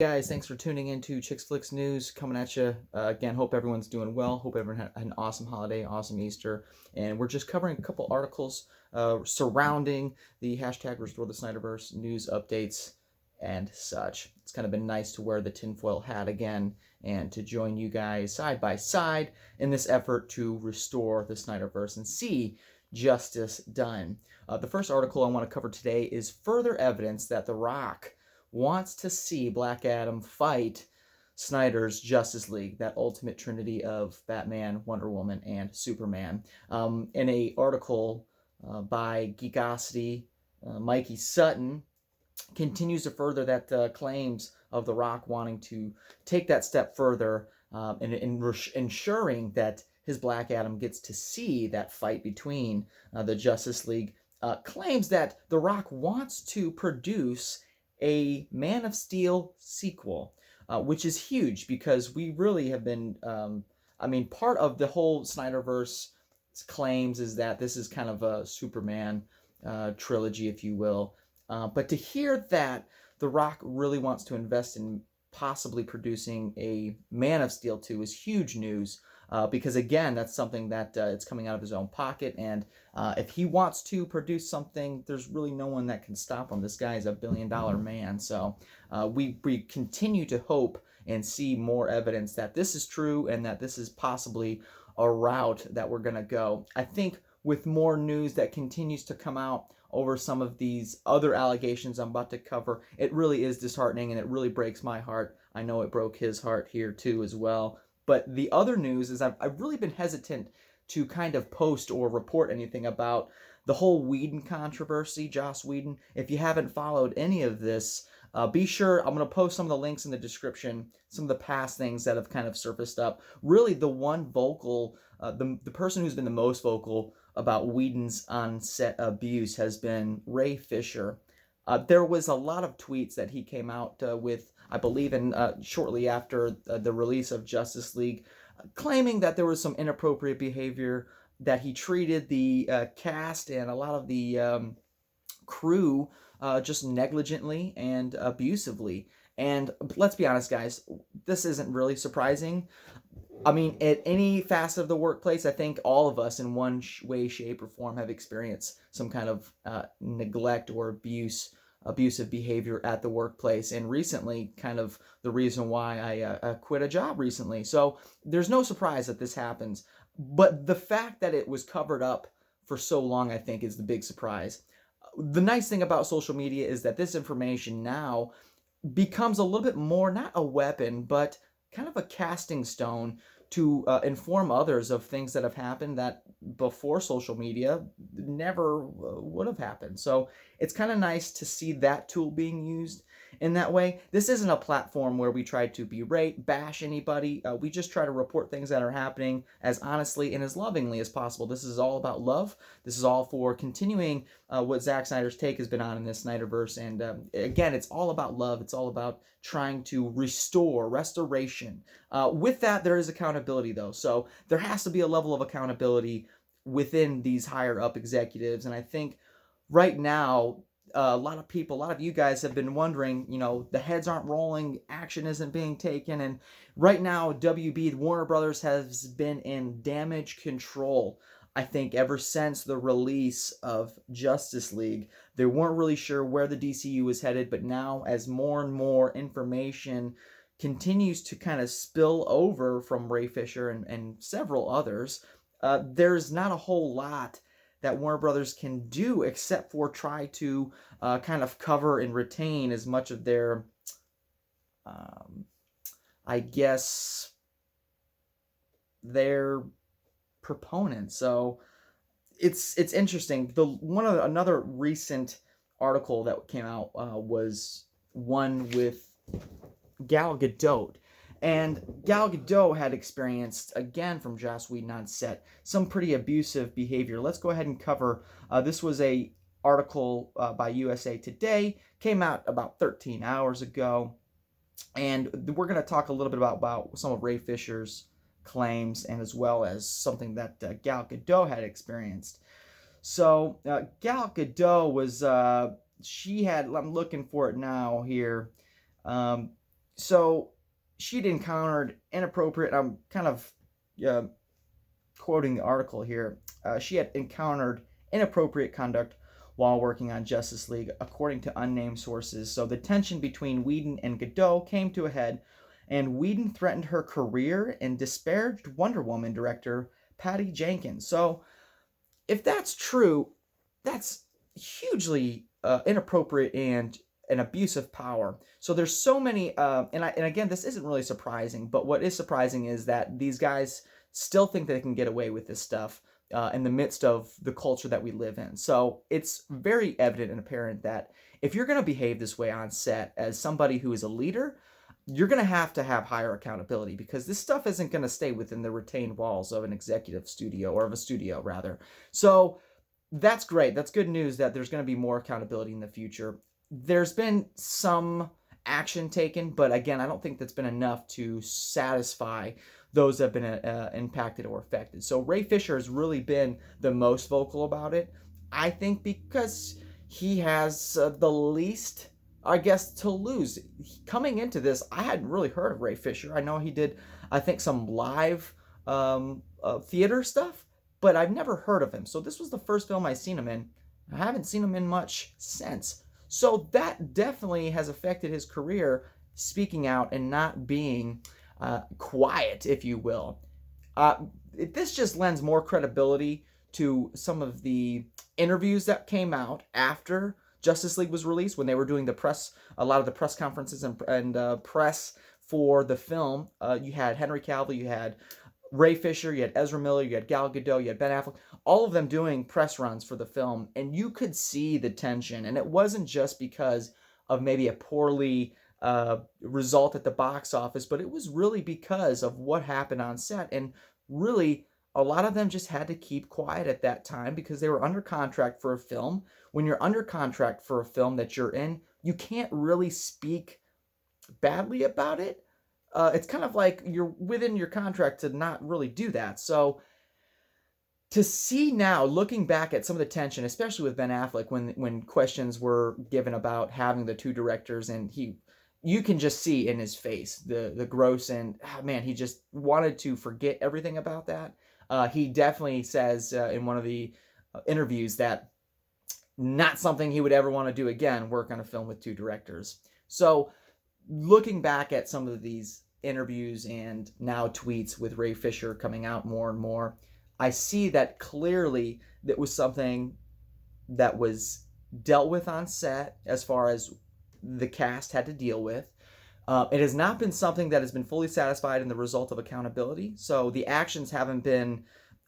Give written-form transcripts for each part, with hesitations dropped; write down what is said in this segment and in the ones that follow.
Guys, thanks for tuning in to Chicks Flicks News. Coming at you again. Hope everyone's doing well. Hope everyone had an awesome holiday, awesome Easter. And we're just covering a couple articles surrounding the hashtag Restore the Snyderverse news updates and such. It's kind of been nice to wear the tinfoil hat again and to join you guys side by side in this effort to restore the Snyderverse and see justice done. The first article I want to cover today is further evidence that The Rock wants to see Black Adam fight Snyder's Justice League, that ultimate trinity of Batman, Wonder Woman, and Superman. In a article by Geekosity, Mikey Sutton continues to further that claims of The Rock wanting to take that step further in ensuring that his Black Adam gets to see that fight between the Justice League. Claims that The Rock wants to produce a Man of Steel sequel, which is huge because we really have been, part of the whole Snyderverse claims is that this is kind of a Superman trilogy, if you will. But to hear that The Rock really wants to invest in possibly producing a Man of Steel 2 is huge news. Because again, that's something that it's coming out of his own pocket, and if he wants to produce something, there's really no one that can stop him. This guy is a billion-dollar man, so we continue to hope and see more evidence that this is true and that this is possibly a route that we're going to go. I think with more news that continues to come out over some of these other allegations I'm about to cover, it really is disheartening and it really breaks my heart. I know it broke his heart here too as well. But the other news is I've really been hesitant to kind of post or report anything about the whole Whedon controversy, Joss Whedon. If you haven't followed any of this, be sure, I'm going to post some of the links in the description, some of the past things that have kind of surfaced up. Really, the one vocal, the person who's been the most vocal about Whedon's on-set abuse has been Ray Fisher. There was a lot of tweets that he came out with, I believe, in shortly after the release of Justice League, claiming that there was some inappropriate behavior, that he treated the cast and a lot of the crew just negligently and abusively. And let's be honest, guys, this isn't really surprising. I mean, at any facet of the workplace, I think all of us in one way, shape, or form have experienced some kind of neglect or abusive behavior at the workplace. And recently, kind of the reason why I quit a job recently. So there's no surprise that this happens. But the fact that it was covered up for so long, I think, is the big surprise. The nice thing about social media is that this information now becomes a little bit more, not a weapon, but kind of a casting stone to inform others of things that have happened that before social media never would have happened. So it's kind of nice to see that tool being used in that way. This isn't a platform where we try to berate, bash anybody. We just try to report things that are happening as honestly and as lovingly as possible. This is all about love. This is all for continuing what Zack Snyder's take has been on in this Snyderverse. And again, it's all about love. It's all about trying to restore, restoration. With that, there is accountability, though. So there has to be a level of accountability within these higher up executives. And I think right now, a lot of people, a lot of you guys have been wondering, the heads aren't rolling, action isn't being taken. And right now, WB, Warner Brothers, has been in damage control. I think ever since the release of Justice League, they weren't really sure where the DCU was headed, but now as more and more information continues to kind of spill over from Ray Fisher and several others, there's not a whole lot that Warner Brothers can do except for try to kind of cover and retain as much of their, their proponents. So it's interesting. Another recent article that came out was one with Gal Gadot. And Gal Gadot had experienced, again from Joss Whedon on set, some pretty abusive behavior. Let's go ahead and cover, this was a article by USA Today, came out about 13 hours ago. And we're going to talk a little bit about some of Ray Fisher's claims and as well as something that Gal Gadot had experienced. So Gal Gadot was, I'm looking for it now here. So she'd encountered inappropriate, I'm kind of uh, quoting the article here, she had encountered inappropriate conduct while working on Justice League, according to unnamed sources. So the tension between Whedon and Gadot came to a head, and Whedon threatened her career and disparaged Wonder Woman director Patty Jenkins. So if that's true, that's hugely inappropriate and an abuse of power. So there's so many, and again, this isn't really surprising, but what is surprising is that these guys still think they can get away with this stuff in the midst of the culture that we live in. So it's very evident and apparent that if you're going to behave this way on set as somebody who is a leader, you're going to have higher accountability, because this stuff isn't going to stay within the retained walls of an executive studio, or of a studio rather. So that's great. That's good news that there's going to be more accountability in the future. There's been some action taken, but again, I don't think that's been enough to satisfy those that have been impacted or affected. So Ray Fisher has really been the most vocal about it, I think, because he has the least, I guess, to lose. Coming into this, I hadn't really heard of Ray Fisher. I know he did, I think, some live theater stuff, but I've never heard of him. So this was the first film I've seen him in. I haven't seen him in much since. So that definitely has affected his career, speaking out and not being quiet, if you will. This just lends more credibility to some of the interviews that came out after Justice League was released, when they were doing a lot of the press conferences and press for the film. You had Henry Cavill, you had Ray Fisher, you had Ezra Miller, you had Gal Gadot, you had Ben Affleck, all of them doing press runs for the film, and you could see the tension. And it wasn't just because of maybe a poorly result at the box office, but it was really because of what happened on set. And really, a lot of them just had to keep quiet at that time because they were under contract for a film. When you're under contract for a film that you're in, you can't really speak badly about it. It's kind of like you're within your contract to not really do that. So to see now, looking back at some of the tension, especially with Ben Affleck, when questions were given about having the two directors, and you can just see in his face the gross, and man, he just wanted to forget everything about that. He definitely says in one of the interviews that not something he would ever want to do again, work on a film with two directors. So looking back at some of these interviews and now tweets with Ray Fisher coming out more and more, I see that clearly that was something that was dealt with on set as far as the cast had to deal with. It has not been something that has been fully satisfied in the result of accountability. So the actions haven't been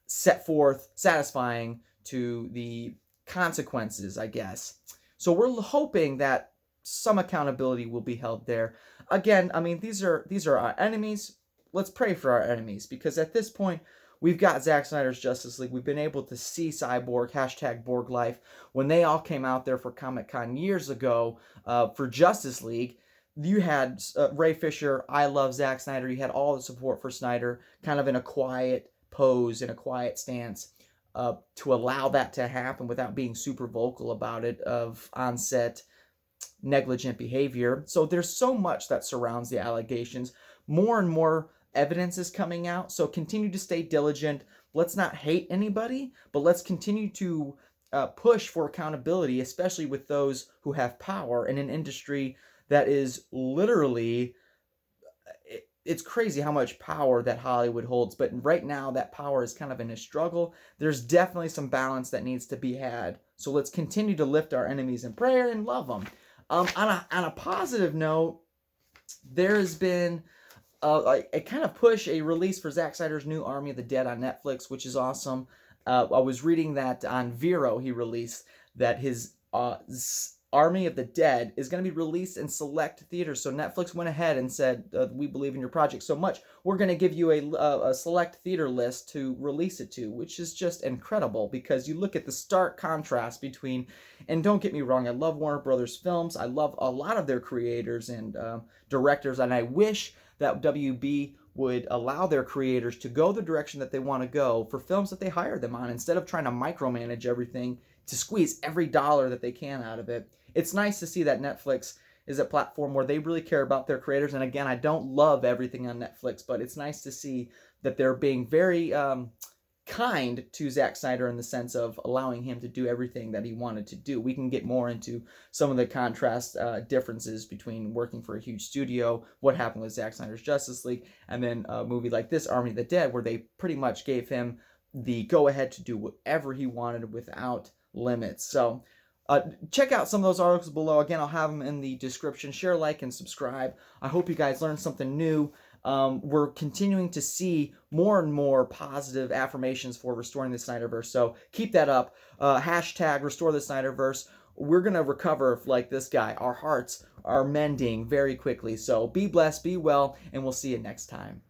set forth satisfying to the consequences, I guess. So we're hoping that some accountability will be held there. Again, I mean, these are our enemies. Let's pray for our enemies, because at this point, we've got Zack Snyder's Justice League. We've been able to see Cyborg, #Borg Life, when they all came out there for Comic-Con years ago for Justice League. You had Ray Fisher, I love Zack Snyder. You had all the support for Snyder, kind of in a quiet pose, in a quiet stance, to allow that to happen without being super vocal about it, of on-set negligent behavior. So there's so much that surrounds the allegations. More and more evidence is coming out. So continue to stay diligent. Let's not hate anybody, but let's continue to push for accountability, especially with those who have power in an industry that is literally, it's crazy how much power that Hollywood holds. But right now, that power is kind of in a struggle. There's definitely some balance that needs to be had. So let's continue to lift our enemies in prayer and love them. On a positive note, there has been a kind of push, a release for Zack Snyder's new Army of the Dead on Netflix, which is awesome. I was reading that on Vero he released that his Army of the Dead is going to be released in select theaters. So Netflix went ahead and said, we believe in your project so much, we're going to give you a select theater list to release it to, which is just incredible, because you look at the stark contrast between, and don't get me wrong, I love Warner Brothers films. I love a lot of their creators and directors, and I wish that WB would allow their creators to go the direction that they want to go for films that they hire them on, instead of trying to micromanage everything to squeeze every dollar that they can out of it. It's nice to see that Netflix is a platform where they really care about their creators. And again, I don't love everything on Netflix, but it's nice to see that they're being very kind to Zack Snyder in the sense of allowing him to do everything that he wanted to do. We can get more into some of the contrast differences between working for a huge studio, what happened with Zack Snyder's Justice League, and then a movie like this, Army of the Dead, where they pretty much gave him the go-ahead to do whatever he wanted without limits. So check out some of those articles below. Again, I'll have them in the description. Share, like, and subscribe. I hope you guys learned something new. We're continuing to see more and more positive affirmations for restoring the Snyderverse. So keep that up. Hashtag restore the Snyderverse. We're going to recover like this guy. Our hearts are mending very quickly. So be blessed, be well, and we'll see you next time.